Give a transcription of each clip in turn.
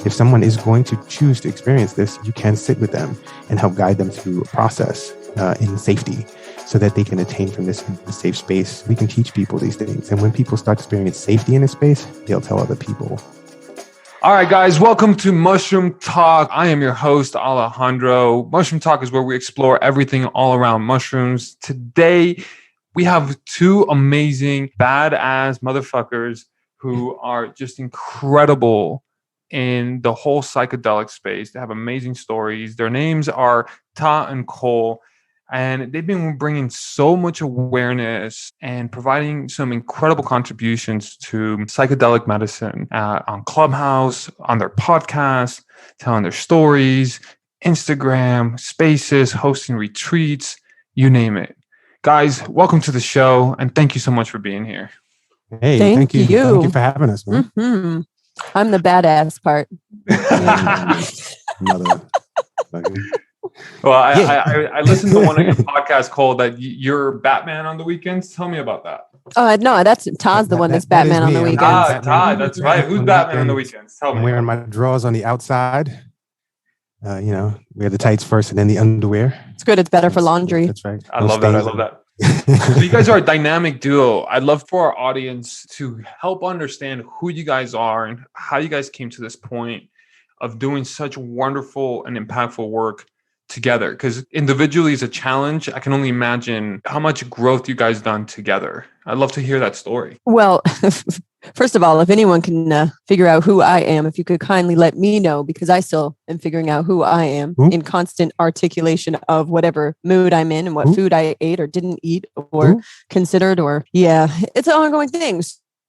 if someone is going to choose to experience this, you can sit with them and help guide them through a process in safety so that they can attain from this safe space. We can teach people these things. And when people start experiencing safety in a space, they'll tell other people. All right, guys, welcome to Mushroom Talk. I am your host, Alejandro. Mushroom Talk is where we explore everything all around mushrooms. Today, we have two amazing, badass motherfuckers who are just incredible in the whole psychedelic space. They have amazing stories. Their names are Tah and Kole, and they've been bringing so much awareness and providing some incredible contributions to psychedelic medicine on Clubhouse, on their podcast, telling their stories, Instagram, spaces, hosting retreats, you name it. Guys, welcome to the show, and thank you so much for being here. Hey, thank you. Thank you for having us, man. Mm-hmm. I'm the badass part. Well, I listened to one of your podcasts called that you're Batman on the weekends. Tell me about that. Oh, no, that's Todd's the one that's Batman on the weekends. Todd, that's right. Who's Batman on the weekends? Tell me. I'm wearing my drawers on the outside. We have the tights first and then the underwear. It's good. It's better for laundry. That's right. I love that. So you guys are a dynamic duo. I'd love for our audience to help understand who you guys are and how you guys came to this point of doing such wonderful and impactful work together, because individually is a challenge. I can only imagine how much growth you guys done together. I'd love to hear that story. Well, first of all, if anyone can figure out who I am, if you could kindly let me know, because I still am figuring out who I am in constant articulation of whatever mood I'm in and what food I ate or didn't eat or considered, or it's an ongoing thing.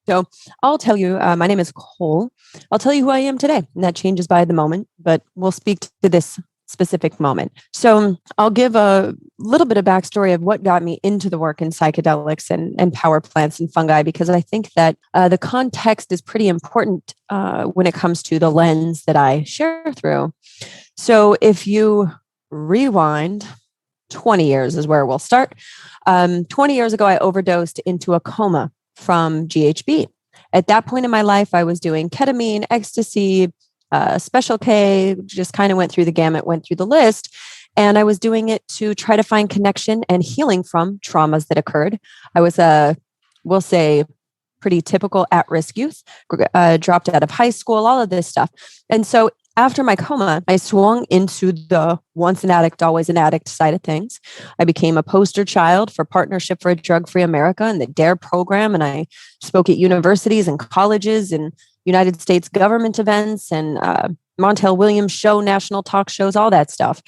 So I'll tell you, my name is Kole. I'll tell you who I am today, and that changes by the moment, but we'll speak to this specific moment. So I'll give a little bit of backstory of what got me into the work in psychedelics and power plants and fungi, because I think that the context is pretty important when it comes to the lens that I share through. So if you rewind 20 years is where we'll start. 20 years ago, I overdosed into a coma from GHB. At that point in my life, I was doing ketamine, ecstasy, Special K, just kind of went through the gamut, went through the list. And I was doing it to try to find connection and healing from traumas that occurred. I was we'll say, pretty typical at-risk youth, dropped out of high school, all of this stuff. And so after my coma, I swung into the once an addict, always an addict side of things. I became a poster child for Partnership for a Drug-Free America and the DARE program. And I spoke at universities and colleges and United States government events and Montel Williams show, national talk shows, all that stuff.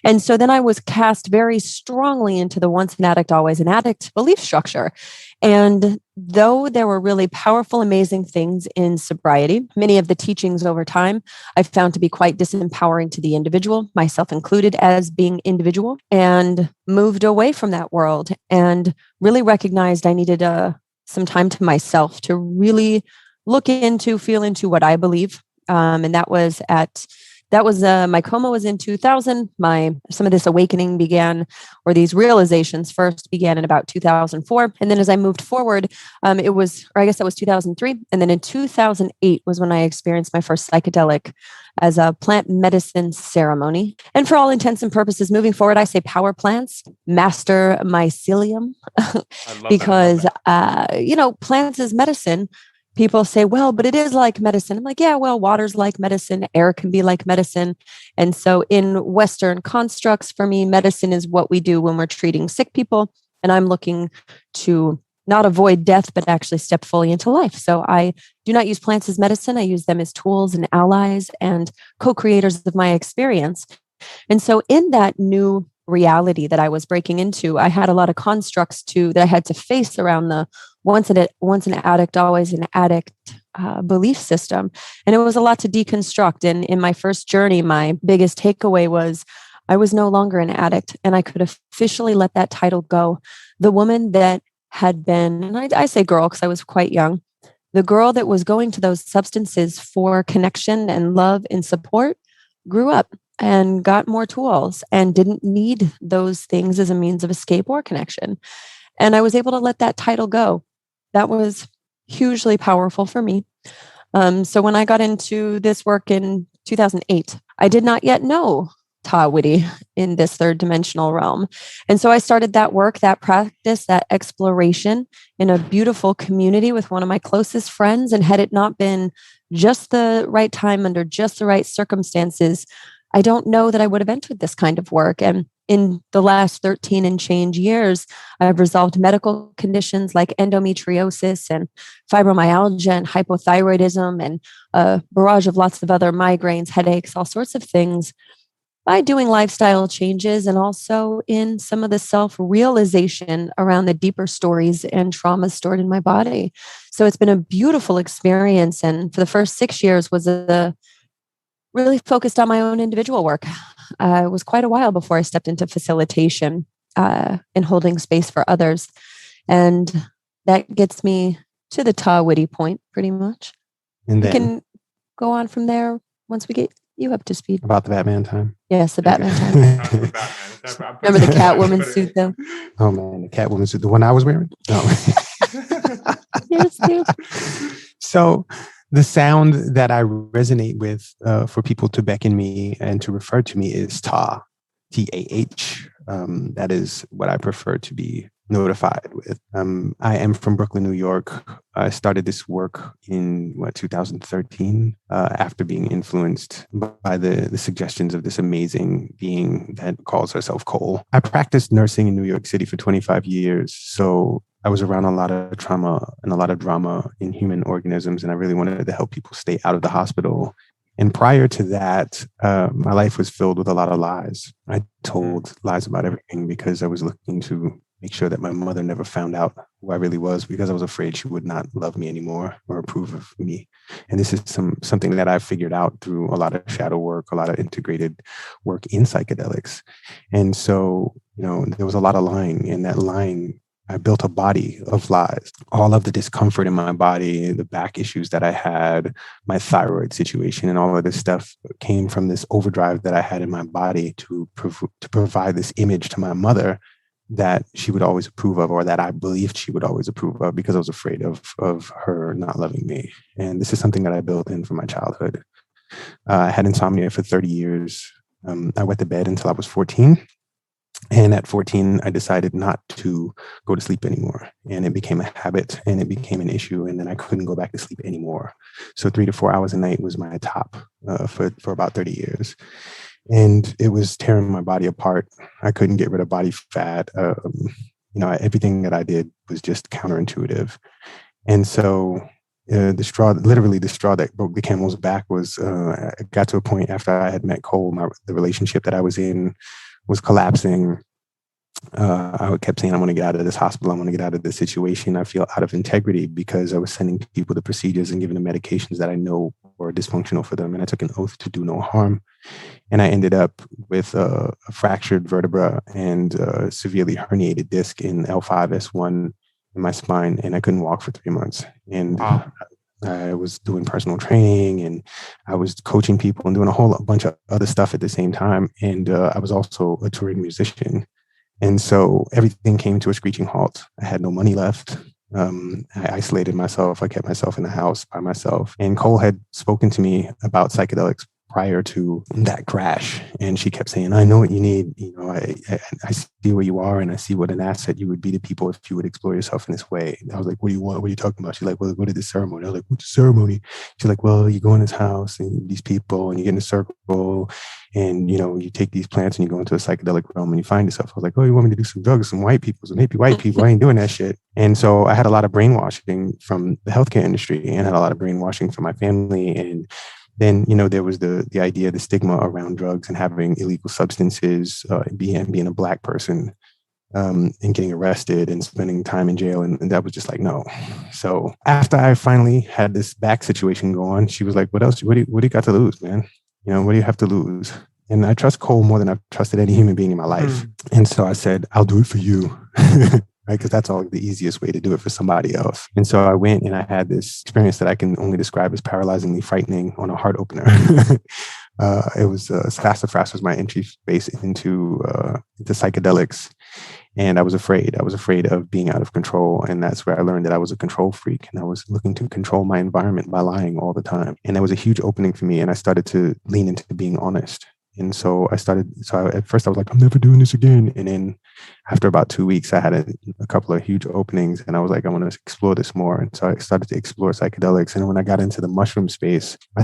And so then I was cast very strongly into the once an addict, always an addict belief structure. And though there were really powerful, amazing things in sobriety, many of the teachings over time I found to be quite disempowering to the individual, myself included as being individual, and moved away from that world and really recognized I needed some time to myself to really look into, feel into what I believe. And that was my coma was in 2000. Some of this awakening began, or these realizations first began in about 2004. And then as I moved forward, that was 2003. And then in 2008 was when I experienced my first psychedelic as a plant medicine ceremony. And for all intents and purposes, moving forward, I say power plants, master mycelium, because, plants is medicine. People say, well, but it is like medicine. I'm like, yeah, well, water's like medicine. Air can be like medicine. And so in Western constructs, for me, medicine is what we do when we're treating sick people. And I'm looking to not avoid death, but actually step fully into life. So I do not use plants as medicine. I use them as tools and allies and co-creators of my experience. And so in that new reality that I was breaking into, I had a lot of constructs that I had to face around the once an addict, always an addict belief system. And it was a lot to deconstruct. And in my first journey, my biggest takeaway was I was no longer an addict, and I could officially let that title go. The woman that had been, and I say girl because I was quite young, the girl that was going to those substances for connection and love and support grew up and got more tools and didn't need those things as a means of escape or connection. And I was able to let that title go. That was hugely powerful for me. So when I got into this work in 2008. I did not yet know Tah Whitty in this third dimensional realm. And so I started that work, that practice, that exploration in a beautiful community with one of my closest friends. And had it not been just the right time under just the right circumstances, I don't know that I would have entered this kind of work. And in the last 13 and change years, I've resolved medical conditions like endometriosis and fibromyalgia and hypothyroidism and a barrage of lots of other migraines, headaches, all sorts of things by doing lifestyle changes and also in some of the self-realization around the deeper stories and traumas stored in my body. So it's been a beautiful experience. And for the first 6 years was really focused on my own individual work. It was quite a while before I stepped into facilitation and holding space for others. And that gets me to the Tah Whitty point, pretty much. And we then can go on from there once we get you up to speed. about the Batman time. Yes, the Batman time. Remember the Catwoman suit, though? Oh, man, the Catwoman suit. The one I was wearing? No. Yes, too. So the sound that I resonate with for people to beckon me and to refer to me is Tah, T-A-H. That is what I prefer to be notified with. I am from Brooklyn, New York. I started this work in 2013 after being influenced by the suggestions of this amazing being that calls herself Kole. I practiced nursing in New York City for 25 years. So I was around a lot of trauma and a lot of drama in human organisms, and I really wanted to help people stay out of the hospital. And prior to that, my life was filled with a lot of lies. I told lies about everything because I was looking to make sure that my mother never found out who I really was, because I was afraid she would not love me anymore or approve of me. And this is something that I figured out through a lot of shadow work, a lot of integrated work in psychedelics. And so, there was a lot of lying, and that lying, I built a body of lies. All of the discomfort in my body, the back issues that I had, my thyroid situation, and all of this stuff came from this overdrive that I had in my body to provide this image to my mother that she would always approve of, or that I believed she would always approve of, because I was afraid of her not loving me. And this is something that I built in from my childhood. I had insomnia for 30 years. I went to bed until I was 14. And at 14, I decided not to go to sleep anymore. And it became a habit, and it became an issue. And then I couldn't go back to sleep anymore. So 3 to 4 hours a night was my top for about 30 years. And it was tearing my body apart. I couldn't get rid of body fat. Everything that I did was just counterintuitive. And so the straw that broke the camel's back was, I got to a point after I had met Kole, the relationship that I was in was collapsing. I kept saying, I want to get out of this hospital. I want to get out of this situation. I feel out of integrity because I was sending people the procedures and giving them medications that I know were dysfunctional for them. And I took an oath to do no harm. And I ended up with a fractured vertebra and a severely herniated disc in L5-S1 in my spine. And I couldn't walk for 3 months. And I was doing personal training, and I was coaching people and doing a whole bunch of other stuff at the same time. And I was also a touring musician. And so everything came to a screeching halt. I had no money left. I isolated myself. I kept myself in the house by myself. And Kole had spoken to me about psychedelics prior to that crash. And she kept saying, I know what you need. I see where you are, and I see what an asset you would be to people if you would explore yourself in this way. And I was like, what do you want? What are you talking about? She's like, well, go to this ceremony. I was like, what's a ceremony? She's like, well, you go in this house and these people, and you get in a circle, and, you take these plants and you go into a psychedelic realm and you find yourself. I was like, oh, you want me to do some drugs, some white people, some hippie white people? I ain't doing that shit. And so I had a lot of brainwashing from the healthcare industry, and had a lot of brainwashing from my family. And then, there was the idea, the stigma around drugs and having illegal substances, being a Black person, and getting arrested and spending time in jail. And that was just like, no. So after I finally had this back situation go on, she was like, what else? What do you got to lose, man? What do you have to lose? And I trust Kole more than I've trusted any human being in my life. And so I said, I'll do it for you. Right? Because that's all the easiest way to do it for somebody else. And so I went, and I had this experience that I can only describe as paralyzingly frightening on a heart opener. It was sassafras was my entry space into psychedelics. And I was afraid. I was afraid of being out of control. And that's where I learned that I was a control freak. And I was looking to control my environment by lying all the time. And that was a huge opening for me. And I started to lean into being honest. And so at first I was like, I'm never doing this again. And then after about 2 weeks, I had a couple of huge openings and I was like, I want to explore this more. And so I started to explore psychedelics. And when I got into the mushroom space, I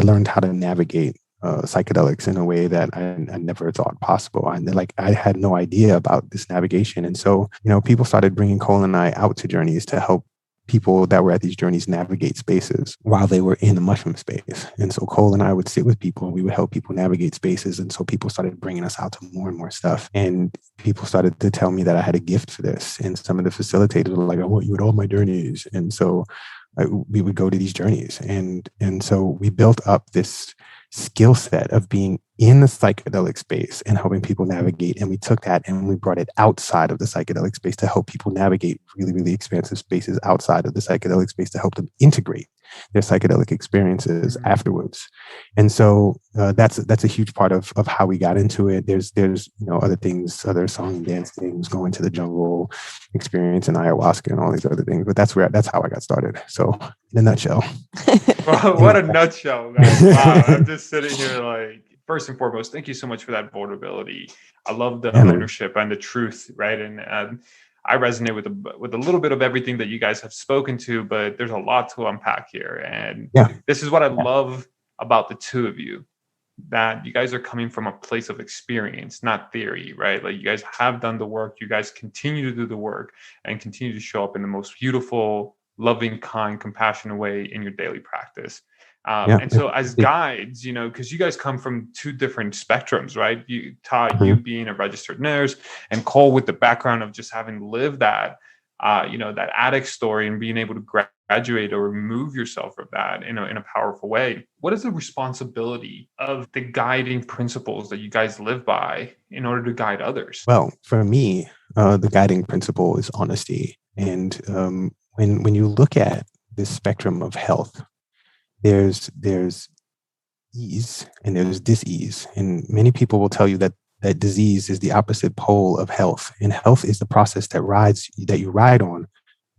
learned how to navigate psychedelics in a way that I never thought possible. I had no idea about this navigation. And so, people started bringing Kole and I out to journeys to help people that were at these journeys navigate spaces while they were in the mushroom space. And so Kole and I would sit with people and we would help people navigate spaces. And so people started bringing us out to more and more stuff. And people started to tell me that I had a gift for this. And some of the facilitators were like, I want you at all my journeys. And so we would go to these journeys. And so we built up this skill set of being in the psychedelic space and helping people navigate. And we took that and we brought it outside of the psychedelic space to help people navigate really, really expansive spaces outside of the psychedelic space to help them integrate their psychedelic experiences afterwards. And so that's a huge part of how we got into it. There's other things, other song and dance things, going to the jungle, experience and ayahuasca and all these other things. But that's how I got started. So in a nutshell. Wow, what a nutshell, guys. Wow, I'm just sitting here like, first and foremost, thank you so much for that vulnerability. I love the ownership and the truth, right? And I resonate with a little bit of everything that you guys have spoken to, but there's a lot to unpack here. And this is what I love about the two of you, that you guys are coming from a place of experience, not theory, right? Like you guys have done the work, you guys continue to do the work and continue to show up in the most beautiful, loving, kind, compassionate way in your daily practice. And so as guides, because you guys come from two different spectrums, right? You being a registered nurse, and Kole with the background of just having lived that, that addict story and being able to graduate or remove yourself from that in a powerful way. What is the responsibility of the guiding principles that you guys live by in order to guide others? Well, for me, the guiding principle is honesty. And when you look at this spectrum of health, there's ease and there's dis-ease. And many people will tell you that disease is the opposite pole of health. And health is the process that you ride on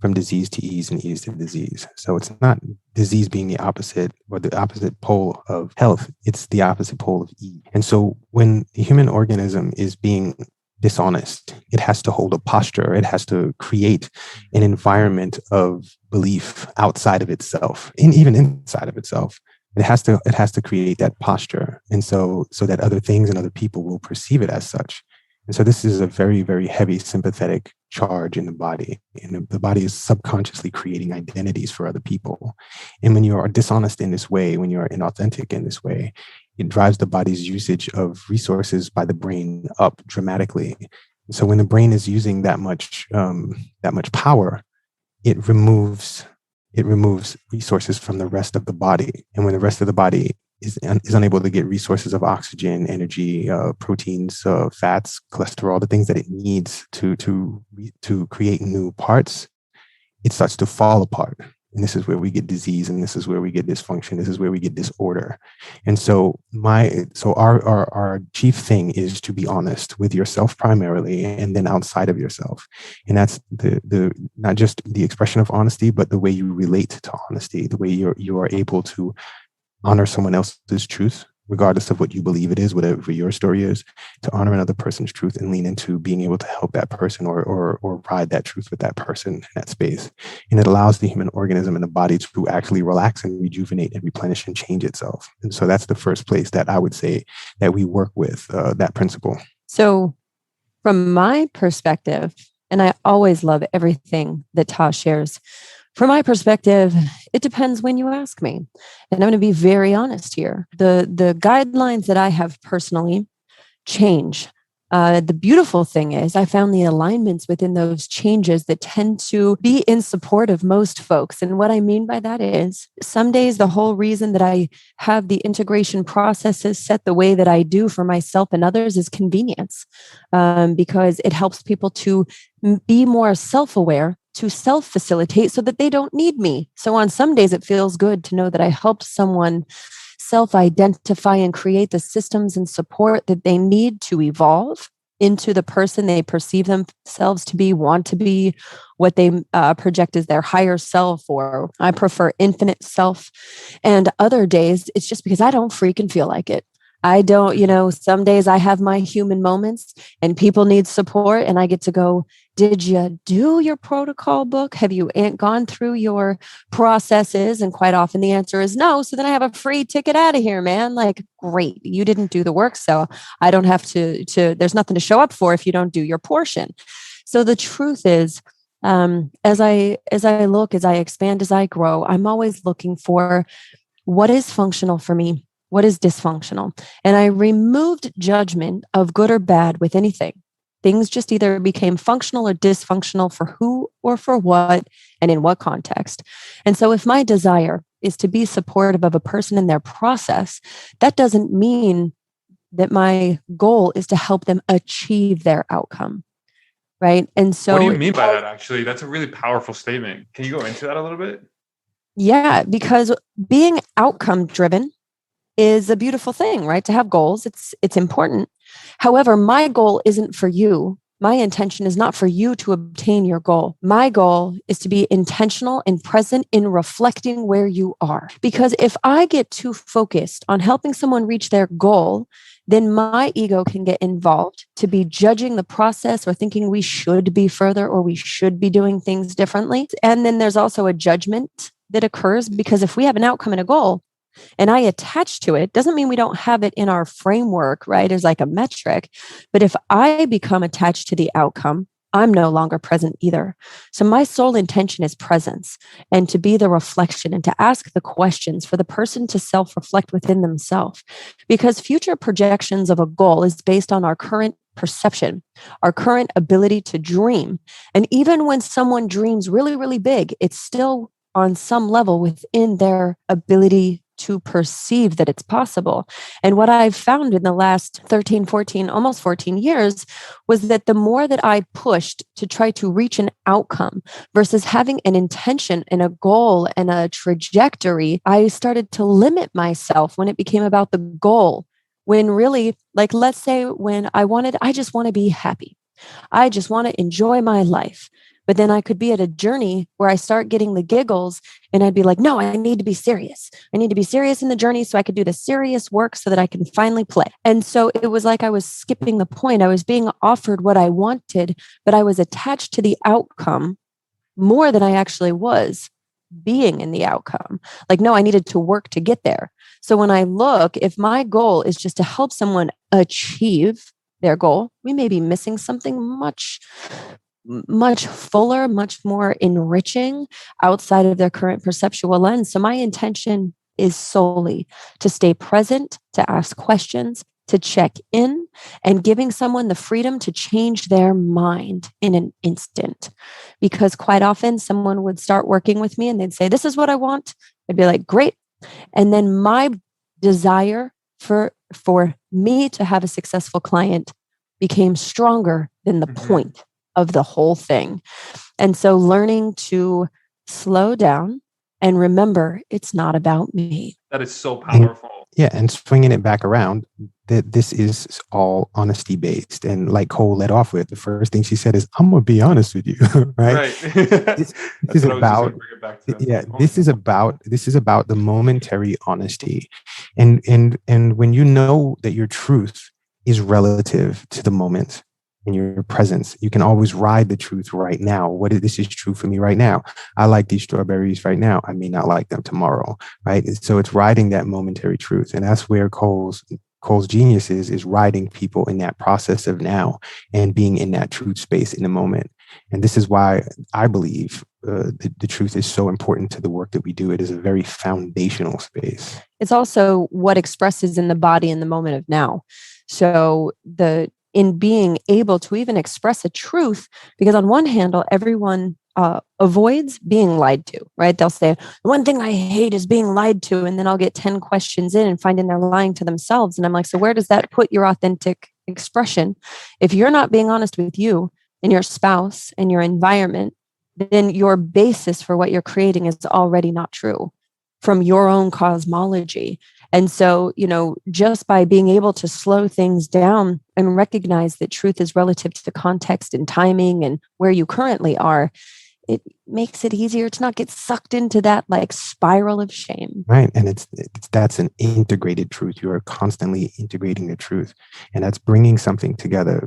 from disease to ease and ease to disease. So it's not disease being the opposite or the opposite pole of health. It's the opposite pole of ease. And so when the human organism is being dishonest, it has to hold a posture. It has to create an environment of belief outside of itself and even inside of itself. It has to create that posture. And so that other things and other people will perceive it as such. And so this is a very, very heavy sympathetic charge in the body. And the body is subconsciously creating identities for other people. And when you are dishonest in this way, when you are inauthentic in this way, it drives the body's usage of resources by the brain up dramatically. So when the brain is using that much power, it removes resources from the rest of the body. And when the rest of the body is unable to get resources of oxygen, energy, proteins, fats, cholesterol, the things that it needs to create new parts, it starts to fall apart. And this is where we get disease, and this is where we get dysfunction. This is where we get disorder. And so our chief thing is to be honest with yourself primarily, and then outside of yourself. And that's the not just the expression of honesty, but the way you relate to honesty, the way you are able to honor someone else's truth, regardless of what you believe it is, whatever your story is, to honor another person's truth and lean into being able to help that person or ride that truth with that person in that space. And it allows the human organism and the body to actually relax and rejuvenate and replenish and change itself. And so that's the first place that I would say that we work with that principle. So from my perspective, and I always love everything that Tah shares, from my perspective, it depends when you ask me. And I'm going to be very honest here. The guidelines that I have personally change. The beautiful thing is I found the alignments within those changes that tend to be in support of most folks. And what I mean by that is some days the whole reason that I have the integration processes set the way that I do for myself and others is convenience, because it helps people to be more self-aware, to self-facilitate so that they don't need me. So on some days, it feels good to know that I helped someone self-identify and create the systems and support that they need to evolve. into the person they perceive themselves to be, want to be, what they project as their higher self, or I prefer infinite self. And other days, it's just because I don't freaking feel like it. I don't, some days I have my human moments and people need support, and I get to go, did you do your protocol book? Have you gone through your processes? And quite often the answer is no. So then I have a free ticket out of here, man. Like, great, you didn't do the work. So I don't have to, there's nothing to show up for if you don't do your portion. So the truth is, as I look, as I expand, as I grow, I'm always looking for what is functional for me. What is dysfunctional? And I removed judgment of good or bad with anything. Things just either became functional or dysfunctional for who or for what and in what context. And so if my desire is to be supportive of a person in their process, that doesn't mean that my goal is to help them achieve their outcome. Right. And so what do you mean by that? Actually, that's a really powerful statement. Can you go into that a little bit? Yeah, because being outcome driven is a beautiful thing, right? To have goals, it's important. However, my goal isn't for you. My intention is not for you to obtain your goal. My goal is to be intentional and present in reflecting where you are. Because if I get too focused on helping someone reach their goal, then my ego can get involved to be judging the process or thinking we should be further or we should be doing things differently. And then there's also a judgment that occurs, because if we have an outcome and a goal, and I attach to it, doesn't mean we don't have it in our framework, right? As like a metric. But if I become attached to the outcome, I'm no longer present either. So my sole intention is presence, and to be the reflection and to ask the questions for the person to self-reflect within themselves. Because future projections of a goal is based on our current perception, our current ability to dream. And even when someone dreams really, really big, it's still on some level within their ability to perceive that it's possible. And what I've found in the last 13, 14, almost 14 years was that the more that I pushed to try to reach an outcome versus having an intention and a goal and a trajectory, I started to limit myself when it became about the goal. When really, like, let's say when I just want to be happy. I just want to enjoy my life. But then I could be at a journey where I start getting the giggles and I'd be like, no, I need to be serious. I need to be serious in the journey so I could do the serious work so that I can finally play. And so it was like I was skipping the point. I was being offered what I wanted, but I was attached to the outcome more than I actually was being in the outcome. Like, no, I needed to work to get there. So when I look, if my goal is just to help someone achieve their goal, we may be missing something much fuller, much more enriching outside of their current perceptual lens. So my intention is solely to stay present, to ask questions, to check in, and giving someone the freedom to change their mind in an instant. Because quite often someone would start working with me and they'd say, this is what I want. I'd be like, great. And then my desire for me to have a successful client became stronger than the point of the whole thing. And so learning to slow down and remember, it's not about me. That is so powerful. And swinging it back around, that this is all honesty based. And like Cole led off with, the first thing she said is, I'm going to be honest with you. Right. This is about the momentary honesty. And when you know that your truth is relative to the moment, in your presence, you can always ride the truth right now. This is true for me right now. I like these strawberries right now. I may not like them tomorrow, right? So it's riding that momentary truth. And that's where Cole's genius is riding people in that process of now and being in that truth space in the moment. And this is why I believe the truth is so important to the work that we do. It is a very foundational space. It's also what expresses in the body in the moment of now. So in being able to even express a truth, because on one handle, everyone avoids being lied to, right? They'll say, one thing I hate is being lied to. And then I'll get 10 questions in and finding they're lying to themselves. And I'm like, so where does that put your authentic expression? If you're not being honest with you and your spouse and your environment, then your basis for what you're creating is already not true. from your own cosmology. And so, just by being able to slow things down and recognize that truth is relative to the context and timing and where you currently are, it makes it easier to not get sucked into that like spiral of shame. Right. And that's an integrated truth. You are constantly integrating the truth. And that's bringing something together.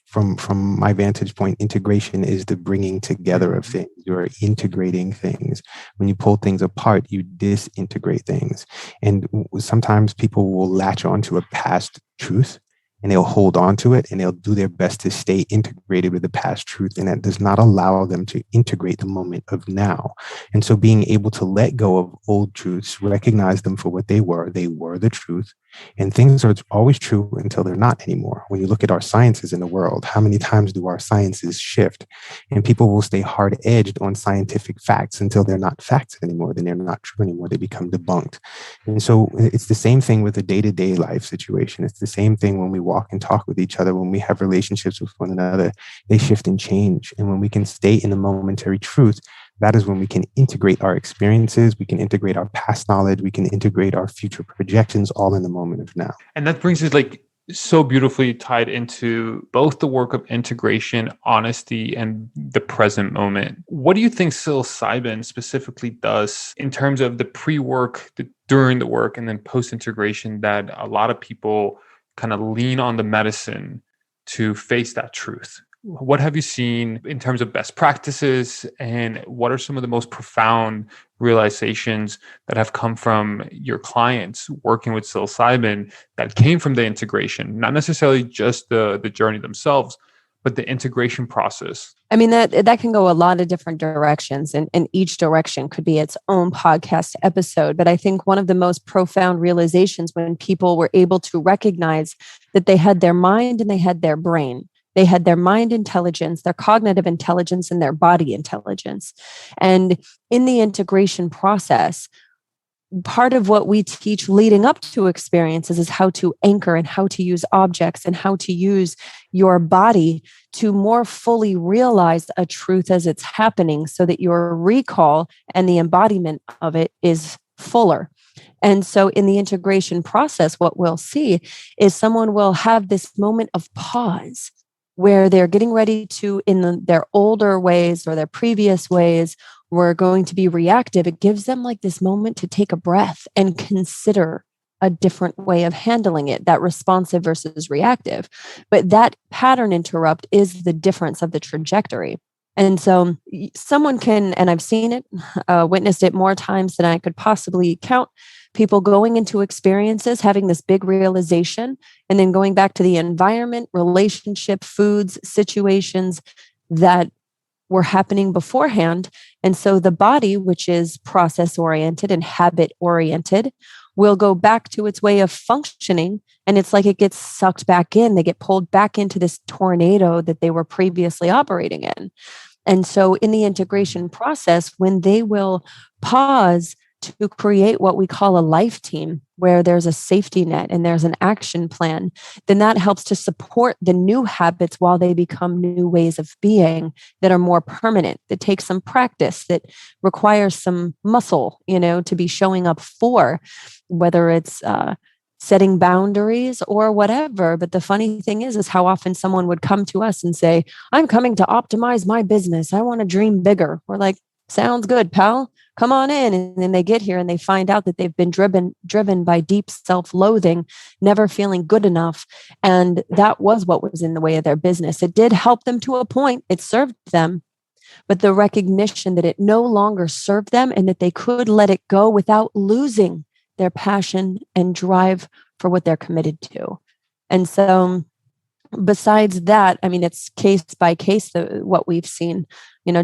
From my vantage point, integration is the bringing together of things. You're integrating things. When you pull things apart, you disintegrate things. And sometimes people will latch onto a past truth and they'll hold on to it and they'll do their best to stay integrated with the past truth. And that does not allow them to integrate the moment of now. And so being able to let go of old truths, recognize them for what they were the truth. And things are always true until they're not anymore. When you look at our sciences in the world, how many times do our sciences shift? And people will stay hard-edged on scientific facts until they're not facts anymore. Then they're not true anymore. They become debunked. And so it's the same thing with the day-to-day life situation. It's the same thing when we walk and talk with each other, when we have relationships with one another. They shift and change. And when we can stay in the momentary truth, that is when we can integrate our experiences, we can integrate our past knowledge, we can integrate our future projections all in the moment of now. And that brings us like so beautifully tied into both the work of integration, honesty, and the present moment. What do you think psilocybin specifically does in terms of the pre-work, during the work, and then post-integration that a lot of people kind of lean on the medicine to face that truth? What have you seen in terms of best practices, and what are some of the most profound realizations that have come from your clients working with psilocybin that came from the integration, not necessarily just the journey themselves, but the integration process? I mean, that can go a lot of different directions, and each direction could be its own podcast episode. But I think one of the most profound realizations when people were able to recognize that they had their mind and they had their brain. They had their mind intelligence, their cognitive intelligence, and their body intelligence. And in the integration process, part of what we teach leading up to experiences is how to anchor and how to use objects and how to use your body to more fully realize a truth as it's happening so that your recall and the embodiment of it is fuller. And so in the integration process, what we'll see is someone will have this moment of pause where they're getting ready to, in their older ways or their previous ways, were going to be reactive. It gives them like this moment to take a breath and consider a different way of handling it, that responsive versus reactive. But that pattern interrupt is the difference of the trajectory. And so someone can, and I've seen it, witnessed it more times than I could possibly count, people going into experiences, having this big realization, and then going back to the environment, relationship, foods, situations that were happening beforehand. And so the body, which is process oriented and habit oriented, will go back to its way of functioning. And it's like it gets sucked back in. They get pulled back into this tornado that they were previously operating in. And so in the integration process, when they will pause to create what we call a life team, where there's a safety net and there's an action plan, then that helps to support the new habits while they become new ways of being that are more permanent, that take some practice, that requires some muscle, to be showing up for, whether it's setting boundaries or whatever. But the funny thing is how often someone would come to us and say, I'm coming to optimize my business. I want to dream bigger. We're like, sounds good, pal. Come on in. And then they get here and they find out that they've been driven by deep self-loathing, never feeling good enough. And that was what was in the way of their business. It did help them to a point. It served them. But the recognition that it no longer served them and that they could let it go without losing their passion and drive for what they're committed to. And so besides that, I mean, it's case by case, what we've seen,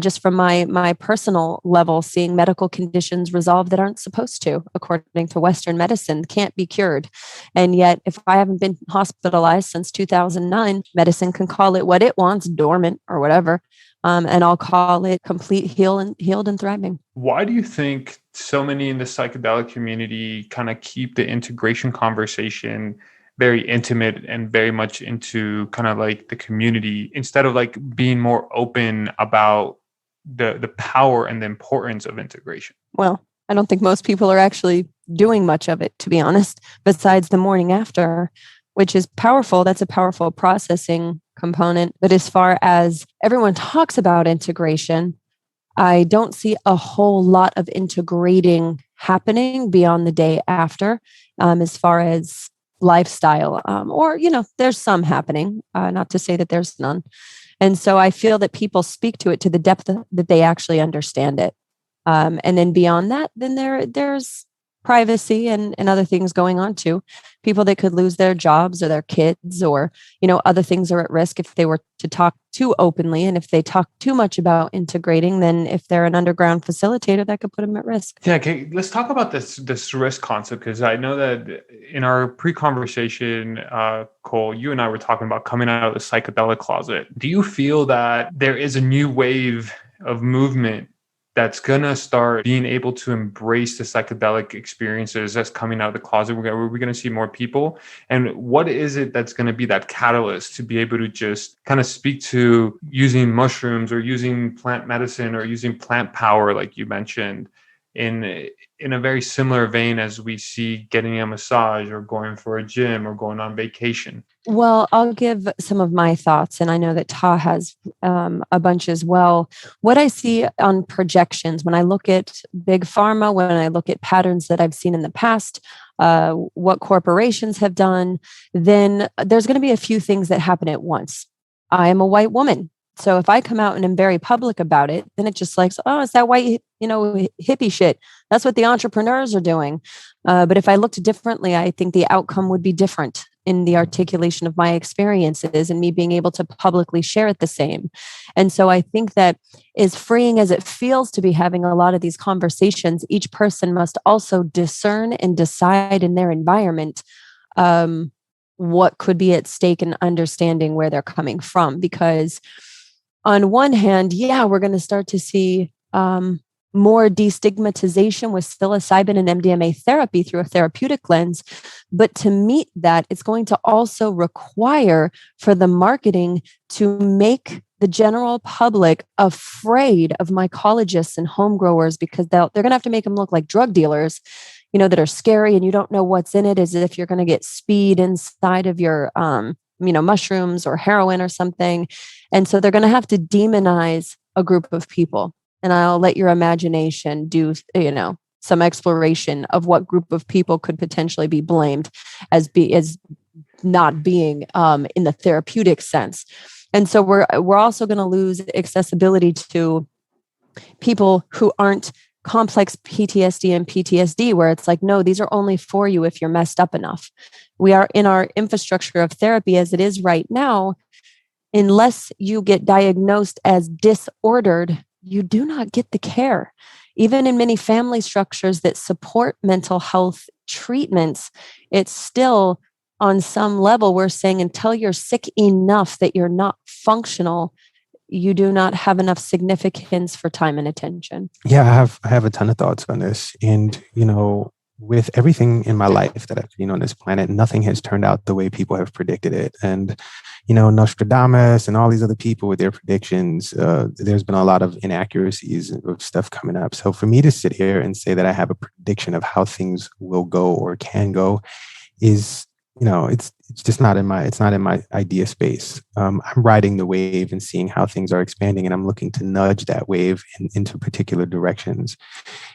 just from my personal level, seeing medical conditions resolve that aren't supposed to, according to Western medicine, can't be cured. And yet, if I haven't been hospitalized since 2009, medicine can call it what it wants, dormant or whatever. And I'll call it complete healed and thriving. Why do you think so many in the psychedelic community kind of keep the integration conversation very intimate and very much into kind of like the community, instead of like being more open about the power and the importance of integration? Well, I don't think most people are actually doing much of it, to be honest, besides the morning after, which is powerful. That's a powerful processing component. But as far as everyone talks about integration, I don't see a whole lot of integrating happening beyond the day after, as far as lifestyle, or, there's some happening, not to say that there's none. And so I feel that people speak to it to the depth that they actually understand it. And then beyond that, then there's privacy and other things going on too. People that could lose their jobs or their kids, or, other things are at risk if they were to talk too openly. And if they talk too much about integrating, then if they're an underground facilitator, that could put them at risk. Yeah, okay. Let's talk about this risk concept, because I know that in our pre-conversation, Cole, you and I were talking about coming out of the psychedelic closet. Do you feel that there is a new wave of movement that's going to start being able to embrace the psychedelic experiences that's coming out of the closet? We're going to see more people. And what is it that's going to be that catalyst to be able to just kind of speak to using mushrooms or using plant medicine or using plant power, like you mentioned, in a very similar vein as we see getting a massage or going for a gym or going on vacation? Well, I'll give some of my thoughts, and I know that Tah has a bunch as well. What I see on projections, when I look at big pharma, when I look at patterns that I've seen in the past, what corporations have done, then there's going to be a few things that happen at once. I am a white woman. So if I come out and am very public about it, then it's just like, oh, it's that white, hippie shit. That's what the entrepreneurs are doing. But if I looked differently, I think the outcome would be different in the articulation of my experiences and me being able to publicly share it the same. And so I think that, as freeing as it feels to be having a lot of these conversations, each person must also discern and decide in their environment what could be at stake, and understanding where they're coming from. Because on one hand, we're going to start to see more destigmatization with psilocybin and MDMA therapy through a therapeutic lens. But to meet that, it's going to also require for the marketing to make the general public afraid of mycologists and home growers, because they're going to have to make them look like drug dealers, that are scary, and you don't know what's in it, as if you're going to get speed inside of your mushrooms or heroin or something. And so they're going to have to demonize a group of people. And I'll let your imagination do, some exploration of what group of people could potentially be blamed as not being in the therapeutic sense. And so we're also going to lose accessibility to people who aren't complex PTSD and PTSD, where it's like, no, these are only for you if you're messed up enough. We are in our infrastructure of therapy as it is right now. Unless you get diagnosed as disordered, you do not get the care. Even in many family structures that support mental health treatments, it's still on some level, we're saying until you're sick enough that you're not functional, you do not have enough significance for time and attention. Yeah, I have a ton of thoughts on this. And, with everything in my life that I've seen on this planet, nothing has turned out the way people have predicted it. And, Nostradamus and all these other people with their predictions, there's been a lot of inaccuracies of stuff coming up. So for me to sit here and say that I have a prediction of how things will go or can go is, it's just not in my idea space. I'm riding the wave and seeing how things are expanding, and I'm looking to nudge that wave into particular directions.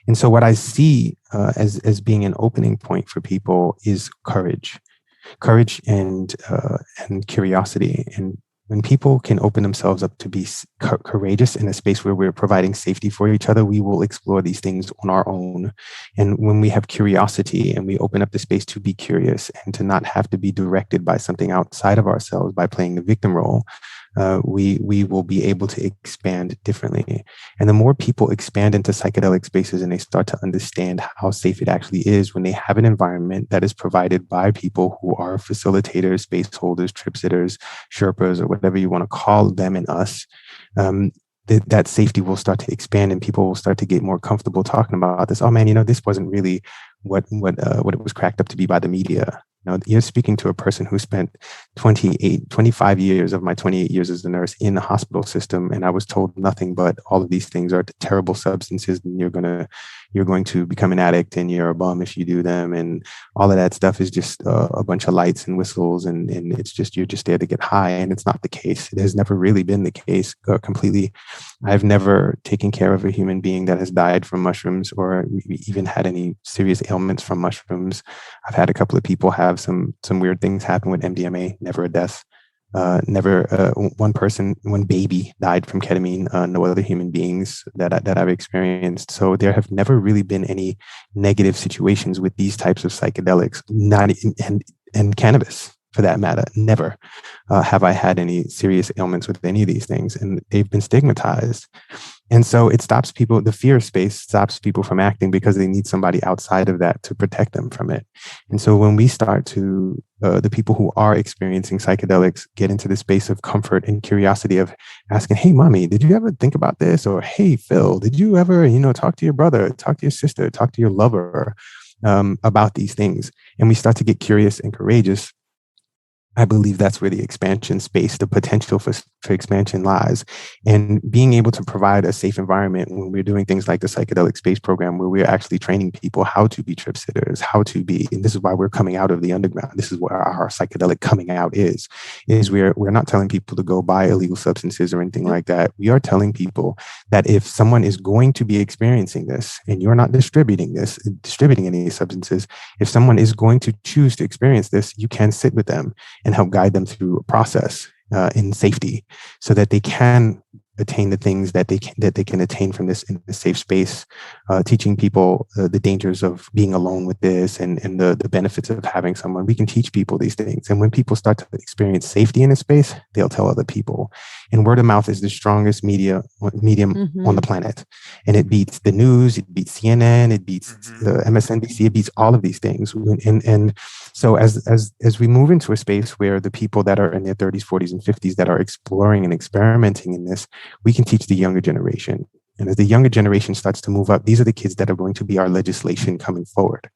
And so what I see as being an opening point for people is courage and curiosity. And when people can open themselves up to be courageous in a space where we're providing safety for each other, we will explore these things on our own. And when we have curiosity and we open up the space to be curious and to not have to be directed by something outside of ourselves by playing the victim role, we will be able to expand differently. And the more people expand into psychedelic spaces and they start to understand how safe it actually is when they have an environment that is provided by people who are facilitators, space holders, trip sitters, Sherpas, or whatever you want to call them and us, that safety will start to expand, and people will start to get more comfortable talking about this. Oh man, this wasn't really what it was cracked up to be by the media. You're speaking to a person who spent 25 years of my 28 years as a nurse in the hospital system, and I was told nothing but all of these things are terrible substances, and you're going to, you're going to become an addict and you're a bum if you do them. And all of that stuff is just a bunch of lights and whistles. And it's just, you're just there to get high. And it's not the case. It has never really been the case completely. I've never taken care of a human being that has died from mushrooms or even had any serious ailments from mushrooms. I've had a couple of people have some weird things happen with MDMA, never a death. Never one baby died from ketamine. No other human beings that I've experienced. So there have never really been any negative situations with these types of psychedelics, and cannabis for that matter. Never have I had any serious ailments with any of these things, and they've been stigmatized. And so it stops people, the fear space stops people from acting because they need somebody outside of that to protect them from it. And so when we start to, the people who are experiencing psychedelics get into the space of comfort and curiosity of asking, hey, mommy, did you ever think about this? Or, hey, Phil, did you ever, talk to your brother, talk to your sister, talk to your lover about these things? And we start to get curious and courageous. I believe that's where the expansion space, the potential for expansion lies. And being able to provide a safe environment when we're doing things like the psychedelic space program, where we're actually training people how to be trip sitters, and this is why we're coming out of the underground. This is where our psychedelic coming out is we're not telling people to go buy illegal substances or anything like that. We are telling people that if someone is going to be experiencing this and you're not distributing any substances, if someone is going to choose to experience this, you can sit with them and help guide them through a process in safety, so that they can attain the things that they can attain from this in a safe space, teaching people the dangers of being alone with this and the benefits of having someone. We can teach people these things. And when people start to experience safety in a space, they'll tell other people. And word of mouth is the strongest medium on the planet. And it beats the news, it beats CNN, it beats MSNBC, it beats all of these things. And so as we move into a space where the people that are in their 30s, 40s, and 50s that are exploring and experimenting in this, we can teach the younger generation. And as the younger generation starts to move up, these are the kids that are going to be our legislation coming forward.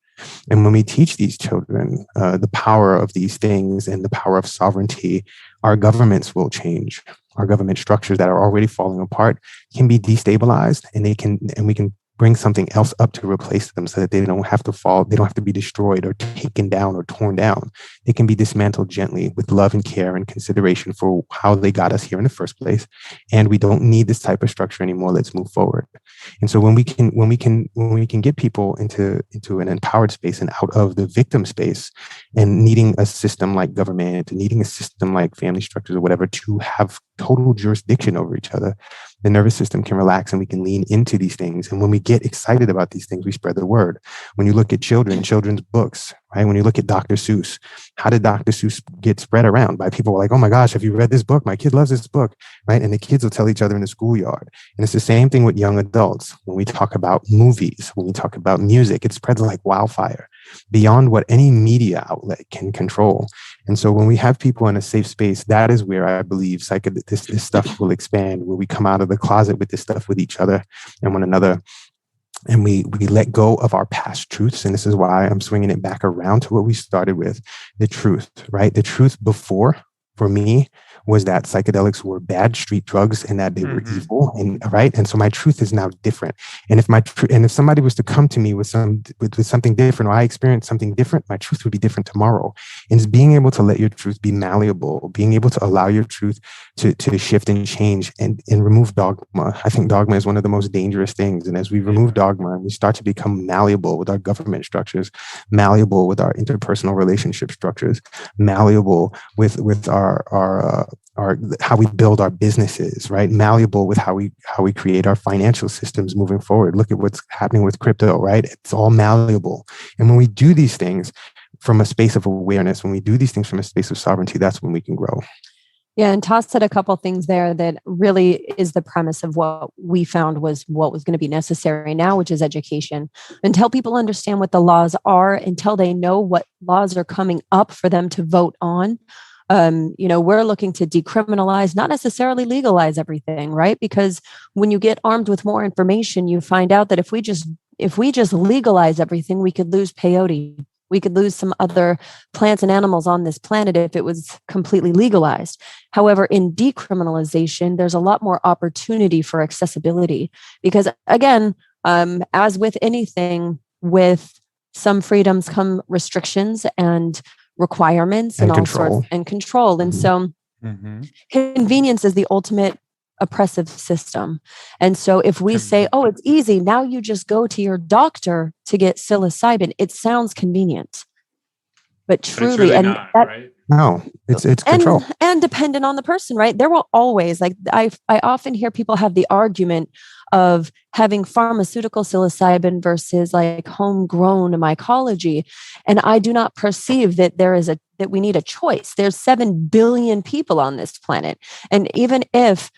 And when we teach these children the power of these things and the power of sovereignty, our governments will change. Our government structures that are already falling apart can be destabilized, and we can bring something else up to replace them, so that they don't have to fall, they don't have to be destroyed or taken down or torn down. They can be dismantled gently with love and care and consideration for how they got us here in the first place. And we don't need this type of structure anymore. Let's move forward. And so when we can get people into an empowered space and out of the victim space, and needing a system like government, needing a system like family structures or whatever to have total jurisdiction over each other, the nervous system can relax and we can lean into these things. And when we get excited about these things, we spread the word. When you look at children's books, right? When you look at Dr. Seuss, how did Dr. Seuss get spread around? By people like, oh my gosh, have you read this book? My kid loves this book, right? And the kids will tell each other in the schoolyard. And it's the same thing with young adults. When we talk about movies, when we talk about music, it spreads like wildfire beyond what any media outlet can control. And so when we have people in a safe space, that is where I believe this stuff will expand, where we come out of the closet with this stuff with each other and one another. And we let go of our past truths. And this is why I'm swinging it back around to what we started with, the truth, right? The truth before, for me, was that psychedelics were bad street drugs and that they were evil, and right. And so my truth is now different. And if somebody was to come to me with something different, or I experienced something different, my truth would be different tomorrow. And it's being able to let your truth be malleable, being able to allow your truth to shift and change and remove dogma. I think dogma is one of the most dangerous things. And as we remove dogma and we start to become malleable with our government structures, malleable with our interpersonal relationship structures, malleable with our how we build our businesses, right? Malleable with how we create our financial systems moving forward. Look at what's happening with crypto, right? It's all malleable. And when we do these things from a space of awareness, when we do these things from a space of sovereignty, that's when we can grow. Yeah, and Tah said a couple of things there that really is the premise of what we found was what was going to be necessary now, which is education. Until people understand what the laws are, until they know what laws are coming up for them to vote on, we're looking to decriminalize, not necessarily legalize everything, right? Because when you get armed with more information, you find out that if we just legalize everything, we could lose peyote. We could lose some other plants and animals on this planet if it was completely legalized. However, in decriminalization, there's a lot more opportunity for accessibility because, again, as with anything, with some freedoms come restrictions and requirements and all sorts and control. And so convenience is the ultimate oppressive system. And so if we say, oh, it's easy, now you just go to your doctor to get psicillibin, it sounds convenient. But truly, really not, right? No, it's control. And dependent on the person, right? There will always, like, I often hear people have the argument of having pharmaceutical psilocybin versus like homegrown mycology. And I do not perceive that that we need a choice. There's 7 billion people on this planet. And even if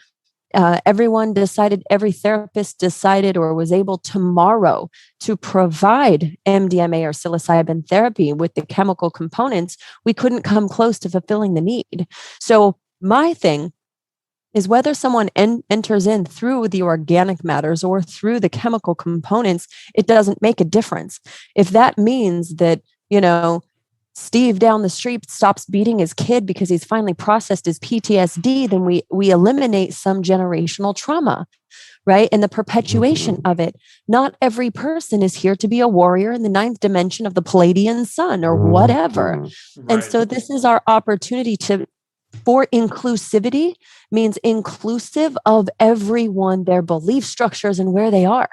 every therapist decided or was able tomorrow to provide MDMA or psilocybin therapy with the chemical components, we couldn't come close to fulfilling the need. So my thing is whether someone enters in through the organic matters or through the chemical components, it doesn't make a difference. If that means that, Steve down the street stops beating his kid because he's finally processed his PTSD, then we eliminate some generational trauma, right? And the perpetuation of it. Not every person is here to be a warrior in the 9th dimension of the Palladian sun or whatever. Right. And so this is our opportunity for inclusivity means inclusive of everyone, their belief structures and where they are.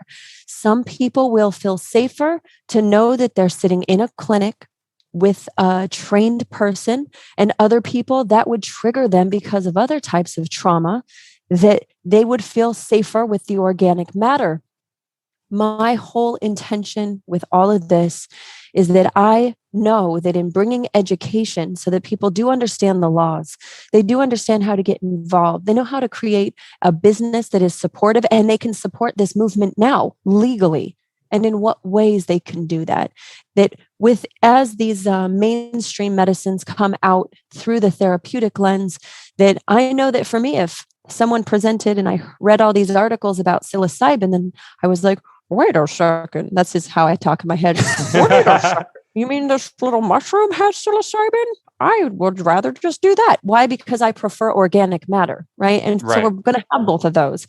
Some people will feel safer to know that they're sitting in a clinic with a trained person, and other people that would trigger them because of other types of trauma, that they would feel safer with the organic matter. My whole intention with all of this is that I know that in bringing education so that people do understand the laws, they do understand how to get involved, they know how to create a business that is supportive, and they can support this movement now legally, and in what ways they can do that. That as these mainstream medicines come out through the therapeutic lens, that I know that for me, if someone presented and I read all these articles about psilocybin, then I was like, wait a second. That's just how I talk in my head. Wait a second. You mean this little mushroom has psilocybin? I would rather just do that. Why? Because I prefer organic matter, right? And so we're going to have both of those.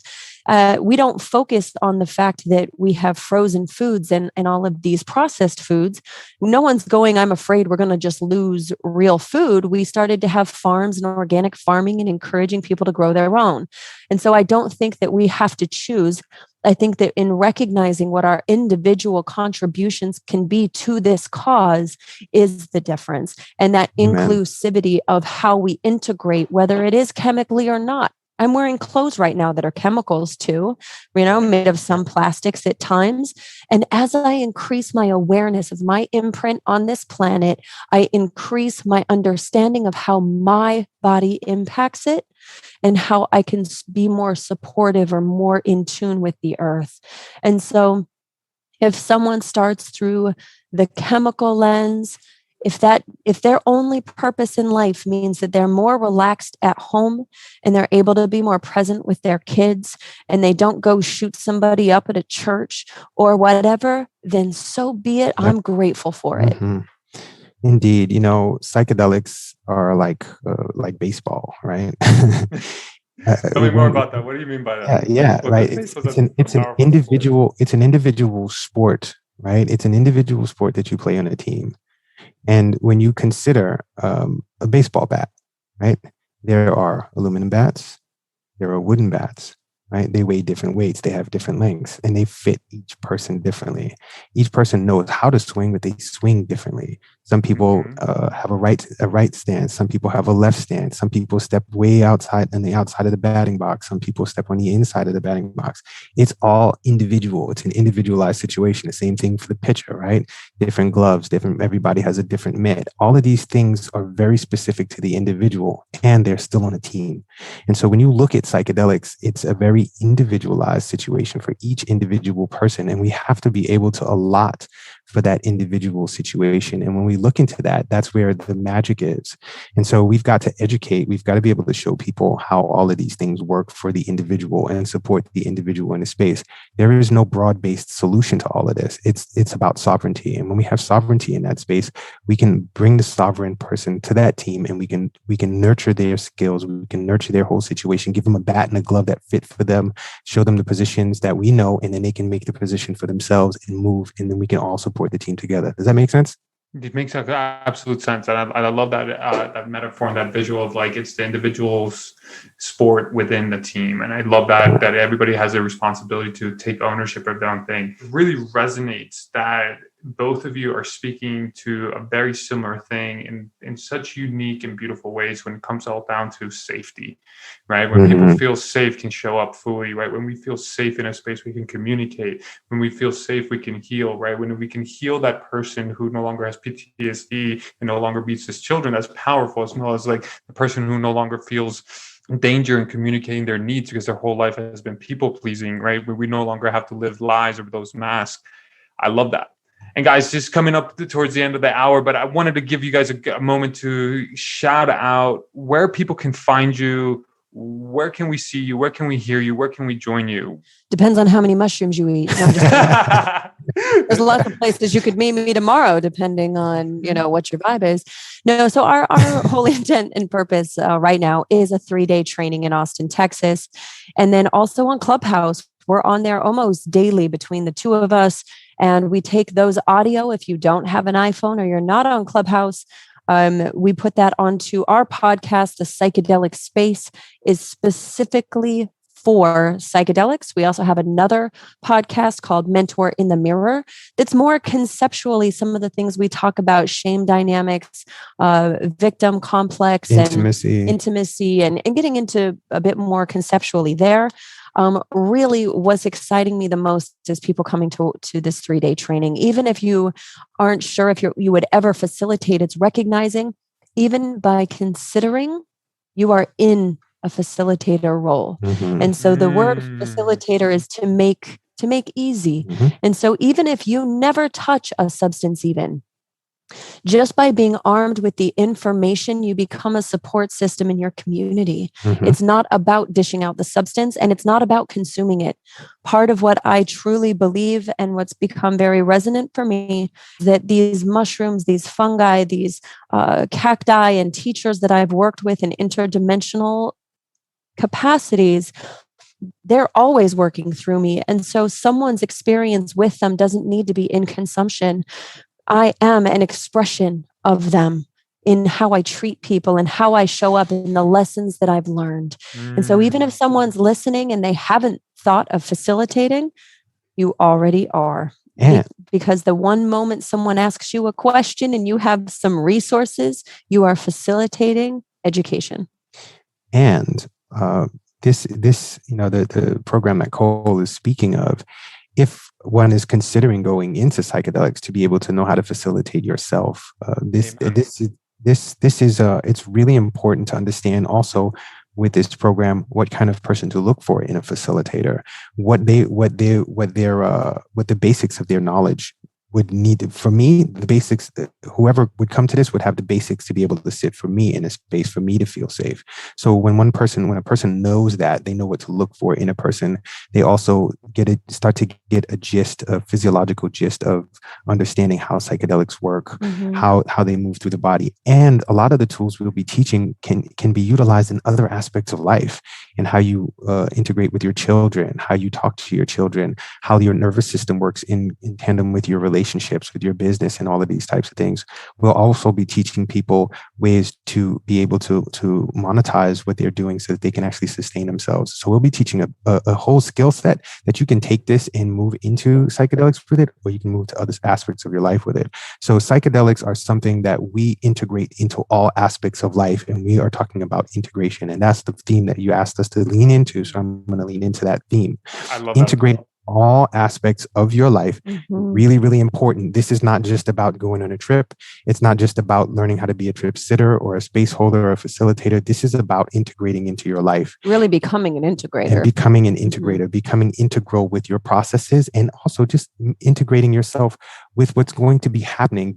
We don't focus on the fact that we have frozen foods and all of these processed foods. No one's going, I'm afraid we're going to just lose real food. We started to have farms and organic farming and encouraging people to grow their own. And so I don't think that we have to choose. I think that in recognizing what our individual contributions can be to this cause is the difference. And that inclusivity of how we integrate, whether it is chemically or not. I'm wearing clothes right now that are chemicals too, made of some plastics at times. And as I increase my awareness of my imprint on this planet, I increase my understanding of how my body impacts it and how I can be more supportive or more in tune with the earth. And so if someone starts through the chemical lens, if their only purpose in life means that they're more relaxed at home and they're able to be more present with their kids and they don't go shoot somebody up at a church or whatever, then so be it. I'm grateful for it. Indeed. Psychedelics are like baseball, right? Tell me more about that. What do you mean by that? Right. It's an individual sport, right? It's an individual sport that you play on a team. And when you consider a baseball bat, right, there are aluminum bats, there are wooden bats, right? They weigh different weights, they have different lengths, and they fit each person differently. Each person knows how to swing, but they swing differently. Some people have a right stance. Some people have a left stance. Some people step way outside on the outside of the batting box. Some people step on the inside of the batting box. It's all individual. It's an individualized situation. The same thing for the pitcher, right? Different gloves, everybody has a different mitt. All of these things are very specific to the individual, and they're still on a team. And so when you look at psychedelics, it's a very individualized situation for each individual person. And we have to be able to allot for that individual situation. And when we look into that, that's where the magic is. And so we've got to educate, we've got to be able to show people how all of these things work for the individual and support the individual in the space. There is no broad-based solution to all of this. It's about sovereignty. And when we have sovereignty in that space, we can bring the sovereign person to that team, and we can nurture their skills, we can nurture their whole situation, give them a bat and a glove that fit for them, show them the positions that we know, and then they can make the position for themselves and move, and then we can all support the team together. Does that make sense? It makes absolute sense. And I love that that metaphor and that visual of like, it's the individual's sport within the team. And I love that everybody has a responsibility to take ownership of their own thing. It really resonates that both of you are speaking to a very similar thing in such unique and beautiful ways when it comes all down to safety, right? When people feel safe, can show up fully, right? When we feel safe in a space, we can communicate. When we feel safe, we can heal, right? When we can heal that person who no longer has PTSD and no longer beats his children, that's powerful, as well as like the person who no longer feels danger in communicating their needs because their whole life has been people pleasing, right? Where we no longer have to live lies over those masks. I love that. And guys, just coming up towards the end of the hour, but I wanted to give you guys a moment to shout out where people can find you. Where can we see you? Where can we hear you? Where can we join you? Depends on how many mushrooms you eat. No, I'm just there's lots of places you could meet me tomorrow, depending on, what your vibe is. No, so our whole intent and purpose right now is a 3-day training in Austin, Texas. And then also on Clubhouse, we're on there almost daily between the two of us. And we take those audio. If you don't have an iPhone or you're not on Clubhouse, we put that onto our podcast. The Psychedelic Space is specifically for psychedelics. We also have another podcast called Mentor in the Mirror that's more conceptually some of the things we talk about: shame dynamics, victim complex, intimacy, and getting into a bit more conceptually there. Really what's exciting me the most is people coming to this 3-day training. Even if you aren't sure if you would ever facilitate, it's recognizing even by considering you are in a facilitator role. And so the word facilitator is to make easy. And so even if you never touch a substance, even just by being armed with the information, you become a support system in your community. It's not about dishing out the substance, and it's not about consuming it. Part of what I truly believe and what's become very resonant for me is that these mushrooms, these fungi, these cacti and teachers that I've worked with in interdimensional capacities, they're always working through me. And so someone's experience with them doesn't need to be in consumption. I am an expression of them in how I treat people and how I show up in the lessons that I've learned. And so even if someone's listening and they haven't thought of facilitating, you already are. Because the one moment someone asks you a question and you have some resources, you are facilitating education. And this the program that Cole is speaking of, if one is considering going into psychedelics, to be able to know how to facilitate yourself, it's really important to understand also with this program what kind of person to look for in a facilitator, what the basics of their knowledge would need. For me, the basics, whoever would come to this would have the basics to be able to sit for me in a space for me to feel safe. So when a person knows that, they know what to look for in a person, they also start to get a physiological gist of understanding how psychedelics work, how they move through the body. And a lot of the tools we'll be teaching can be utilized in other aspects of life, and how you integrate with your children, how you talk to your children, how your nervous system works in tandem with your relationships, with your business, and all of these types of things. We'll also be teaching people ways to be able to monetize what they're doing so that they can actually sustain themselves. So we'll be teaching a whole skill set that you can take this and move into psychedelics with it, or you can move to other aspects of your life with it. So psychedelics are something that we integrate into all aspects of life, and we are talking about integration. And that's the theme that you asked us to lean into. So I'm going to lean into that theme. I love integrate all aspects of your life. Really, really important. This is not just about going on a trip. It's not just about learning how to be a trip sitter or a space holder or a facilitator. This is about integrating into your life. Really becoming an integrator. And becoming an integrator, becoming integral with your processes, and also just integrating yourself with what's going to be happening.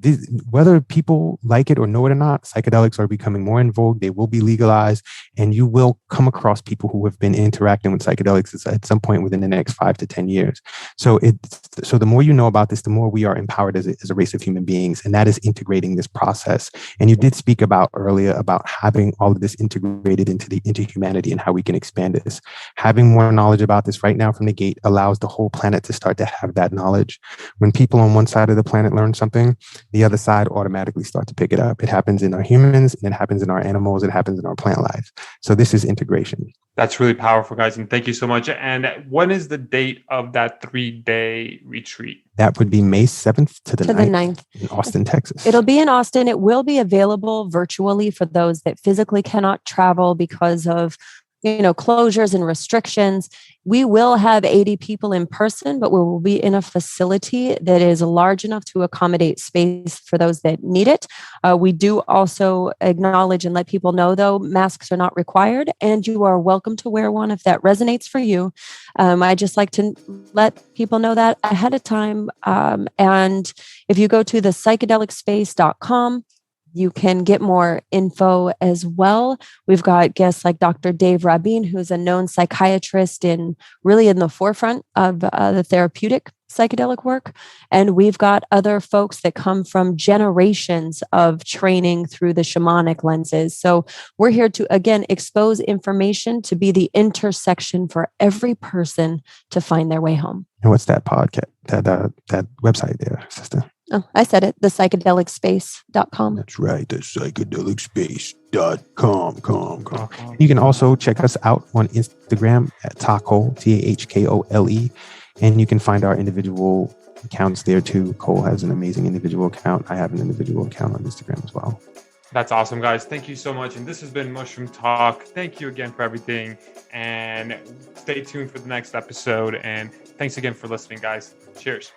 Whether people like it or know it or not, psychedelics are becoming more in vogue. They will be legalized, and you will come across people who have been interacting with psychedelics at some point within the next 5 to 10 years. So the more you know about this, the more we are empowered as a race of human beings, and that is integrating this process. And you did speak about earlier about having all of this integrated into humanity and how we can expand this. Having more knowledge about this right now from the gate allows the whole planet to start to have that knowledge. When people on one side of the planet learn something, the other side automatically start to pick it up. It happens in our humans, and it happens in our animals, it happens in our plant lives. So this is integration. That's really powerful, guys. And thank you so much. And when is the date of that 3-day retreat? That would be May 7th to the 9th in Austin, Texas. It'll be in Austin. It will be available virtually for those that physically cannot travel because of closures and restrictions. We will have 80 people in person, but we will be in a facility that is large enough to accommodate space for those that need it. We do also acknowledge and let people know, though, masks are not required, and you are welcome to wear one if that resonates for you. I just like to let people know that ahead of time. And if you go to the psychedelicspace.com, you can get more info as well. We've got guests like Dr. Dave Rabin, who's a known psychiatrist really in the forefront of the therapeutic psychedelic work. And we've got other folks that come from generations of training through the shamanic lenses. So we're here to, again, expose information to be the intersection for every person to find their way home. And what's that podcast, that website there, sister? Oh, I said it, the psychedelicspace.com. That's right, the psychedelicspace.com. You can also check us out on Instagram at Tah Kole, Tahkole. And you can find our individual accounts there too. Cole has an amazing individual account. I have an individual account on Instagram as well. That's awesome, guys. Thank you so much. And this has been Mushroom Talk. Thank you again for everything. And stay tuned for the next episode. And thanks again for listening, guys. Cheers.